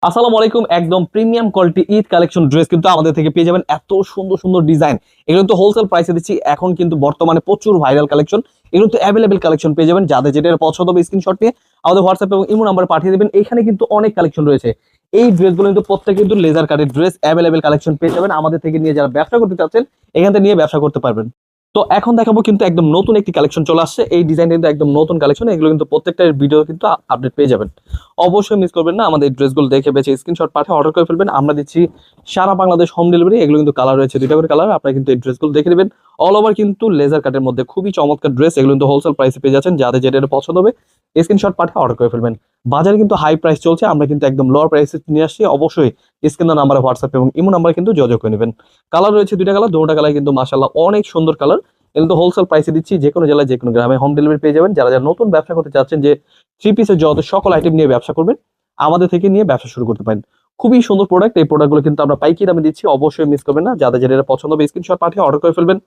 আসসালামু আলাইকুম। একদম premium quality Eid collection dress কিন্তু আমাদের থেকে পেয়ে যাবেন। এত সুন্দর সুন্দর ডিজাইন, এগুলো তো হোলসেল প্রাইসে দিচ্ছি। এখন কিন্তু বর্তমানে প্রচুর ভাইরাল কালেকশন, এগুলো তো অ্যাভেলেবেল কালেকশন পেয়ে যাবেন। যাদের যেটা পছন্দ হবে স্ক্রিনশট নিয়ে আমাদের হোয়াটসঅ্যাপ এবং ইমো নাম্বার পাঠিয়ে দেবেন। এখানে কিন্তু অনেক কালেকশন রয়েছে। এই ড্রেসগুলো কিন্তু প্রত্যেক কিন্তু লেজার কাটের ড্রেস, অ্যাভেলেবেল কালেকশন পেয়ে যাবেন আমাদের থেকে নিয়ে। যারা ব্যবসা করতে চাচ্ছেন এখান থেকে নিয়ে ব্যবসা করতে পারবেন। তো এখন দেখাবো কিন্তু একদম নতুন একটি কালেকশন চলে আসছে। এই ডিজাইনটা কিন্তু একদম নতুন কালেকশন, এগুলো কিন্তু প্রত্যেকটা ভিডিও কিন্তু আপডেট পেয়ে যাবেন। অবশ্যই মিস করবেন না, আমাদের ড্রেসগুলো দেখে বেছে স্ক্রিনশট পাঠিয়ে অর্ডার করে ফেলবেন। আমরা দিচ্ছি সারা বাংলাদেশ হোম ডেলিভারি। এগুলো কিন্তু কালার রয়েছে, দুইটা করে কালার। আপনারা কিন্তু এই ড্রেসগুলো দেখে নেবেন। অল ওভার কিন্তু লেজার কাটের মধ্যে খুবই চমৎকার ড্রেস, এগুলো কিন্তু হোলসেল প্রাইসে পেয়ে যাচ্ছেন। যাদের যেটা পছন্দ হবে স্ক্রিনশট পাঠিয়ে অর্ডার করে ফেলবেন। বাজারে কিন্তু হাই প্রাইস চলছে, আমরা কিন্তু একদম লোয়ার প্রাইসে নিয়ে আসছি। অবশ্যই স্ক্রিনের নাম্বারে হোয়াটসঅ্যাপ এবং ইমো নাম্বারে কিন্তু যোগাযোগ করে নেবেন। কালার রয়েছে দুইটা কালার, দুটো কালার কিন্তু মাশাআল্লাহ অনেক সুন্দর কালার। কিন্তু হোলসেল প্রাইসে দিচ্ছি, যে কোনো জেলায় যে কোনো গ্রামে হোম ডেলিভারি পেয়ে যাবেন। যারা যারা নতুন ব্যবসা করতে চাচ্ছেন, যে থ্রি পিসের যত সকল আইটেম নিয়ে ব্যবসা করবেন, আমাদের থেকে নিয়ে ব্যবসা শুরু করতে পারেন। খুবই সুন্দর প্রোডাক্ট, এই প্রোডাক্টগুলো কিন্তু আমরা পাইকারি দামে দিচ্ছি। অবশ্যই মিস করবেন না, যাদের যেটা পছন্দ হবে স্ক্রিনশট পাঠিয়ে অর্ডার করে ফেলবেন।